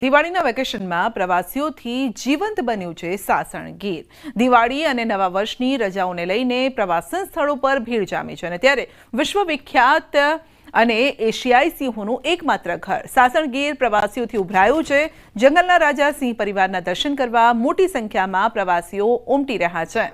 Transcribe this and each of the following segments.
દિવાળીના વેકેશનમાં પ્રવાસીઓથી જીવંત બન્યું છે સાસણ ગીર। દિવાળી અને નવા વર્ષની રજાઓને લઈને પ્રવાસન સ્થળો પર ભીડ જામી છે અને ત્યારે વિશ્વવિખ્યાત અને એશિયાઈ સિંહોનું એકમાત્ર ઘર સાસણ ગીર પ્રવાસીઓથી ઉભરાયું છે। જંગલના રાજા સિંહ પરિવારના દર્શન કરવા મોટી સંખ્યામાં પ્રવાસીઓ ઉમટી રહ્યા છે।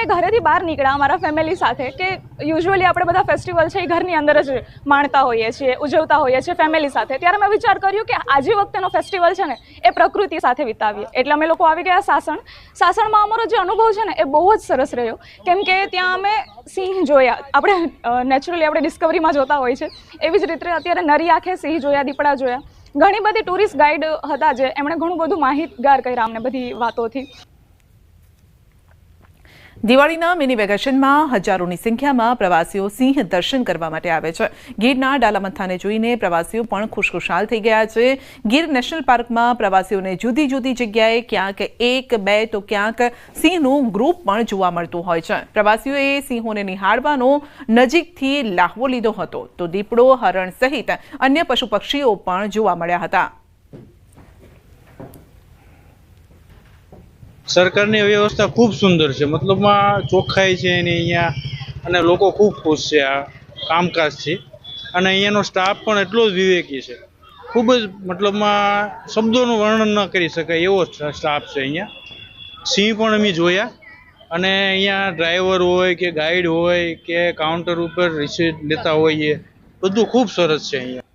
ઘરેથી બહાર નીકળ્યા અમારા ફેમિલી સાથે કે યુઝ્યુઅલી આપણે બધા ફેસ્ટિવલ છે એ ઘરની અંદર જ માણતા હોઈએ છીએ, ઉજવતા હોઈએ છીએ ફેમિલી સાથે। ત્યારે મેં વિચાર કર્યું કે આજે વખતેનો ફેસ્ટિવલ છે ને એ પ્રકૃતિ સાથે વિતાવીએ, એટલે અમે લોકો આવી ગયા સાસણમાં। અમારો જે અનુભવ છે ને એ બહુ જ સરસ રહ્યો, કેમ કે ત્યાં અમે સિંહ જોયા। આપણે નેચરલી આપણે ડિસ્કવરીમાં જોતા હોય છે એવી જ રીતે અત્યારે નરી આંખે સિંહ જોયા, દીપડા જોયા। ઘણી બધી ટુરિસ્ટ ગાઈડ હતા જે એમણે ઘણું બધું માહિતગાર કર્યા અમને બધી વાતોથી। દિવાળીના મિની વેકેશનમાં હજારોની સંખ્યામાં પ્રવાસીઓ સિંહ દર્શન કરવા માટે આવે છે। ગીરના ડાલામથાને જોઈને પ્રવાસીઓ પણ ખુશખુશાલ થઈ ગયા છે। ગીર નેશનલ પાર્કમાં પ્રવાસીઓને જુદી જુદી જગ્યાએ ક્યાંક એક બે તો ક્યાંક સિંહનું ગ્રુપ પણ જોવા મળતું હોય છે। પ્રવાસીઓએ સિંહોને નિહાળવાનો નજીકથી લાહવો લીધો હતો તો દીપડો, હરણ સહિત અન્ય પશુ પક્ષીઓ પણ જોવા મળ્યા હતા। સરકારની વ્યવસ્થા ખૂબ સુંદર છે, મતલબમાં ચોખ્ખાઈ છે એની અહીંયા, અને લોકો ખૂબ ખુશ છે આ કામકાજથી। અને અહીંયાનો સ્ટાફ પણ એટલો જ વિવેકી છે, ખૂબ જ મતલબમાં શબ્દોનું વર્ણન ન કરી શકાય એવો સ્ટાફ છે અહીંયા। સિંહ પણ અમે જોયા, અને અહીંયા ડ્રાઈવર હોય કે ગાઈડ હોય કે કાઉન્ટર ઉપર રિસીટ લેતા હોઈએ, બધું ખૂબ સરસ છે અહીંયા।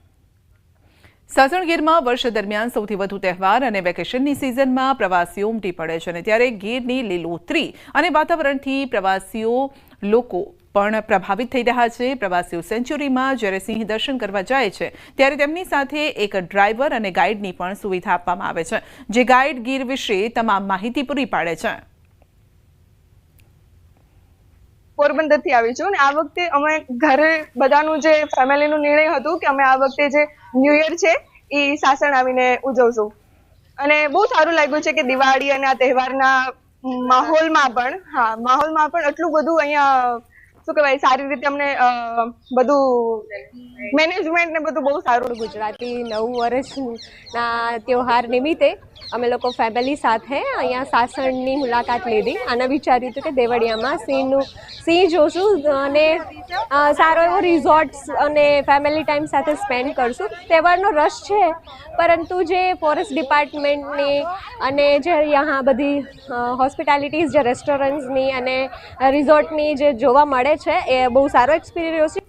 સાસણ ગીરમાં વર્ષ દરમિયાન સૌથી વધુ તહેવાર અને વેકેશનની સિઝનમાં પ્રવાસીઓ ઉમટી પડે છે અને ત્યારે ગીરની લીલોતરી અને વાતાવરણથી પ્રવાસીઓ લોકો પણ પ્રભાવિત થઈ રહ્યા છે। પ્રવાસીઓ સેન્ચુરીમાં જ્યારે સિંહ દર્શન કરવા જાય છે ત્યારે તેમની સાથે એક ડ્રાઈવર અને ગાઈડની પણ સુવિધા આપવામાં આવે છે, જે ગાઈડ ગીર વિશે તમામ માહિતી પૂરી પાડે છે। પોરબંદરથી આવી છું અને આ વખતે અમે ઘરે બધાનું જે ફેમિલીનું નિર્ણય હતું કે અમે આ વખતે જે ન્યૂ યર છે એ સાસણ આવીને ઉજવશું, અને બહુ સારું લાગ્યું છે કે દિવાળી અને આ તહેવારના માહોલમાં પણ એટલું બધું અહીંયા શું કહેવાય સારી રીતે અમને બધું મેનેજમેન્ટ ને બધું બહુ સારું। ગુજરાતી નવું વર્ષના તહેવાર નિમિત્તે અમે લોકો ફેમિલી સાથે અહીંયા સાસણની મુલાકાત લીધી અને વિચાર્યું હતું કે દેવળિયામાં સિંહ જોશું અને સારો એવો રિઝોર્ટ્સ અને ફેમિલી ટાઈમ સાથે સ્પેન્ડ કરશું। તહેવારનો રશ છે, પરંતુ જે ફોરેસ્ટ ડિપાર્ટમેન્ટની અને જે यहाँ બધી હોસ્પિટાલિટીઝ જે રેસ્ટોરન્ટ્સની અને રિઝોર્ટની જે જોવા મળે છે એ બહુ સારો એક્સપિરિયન્સ છે।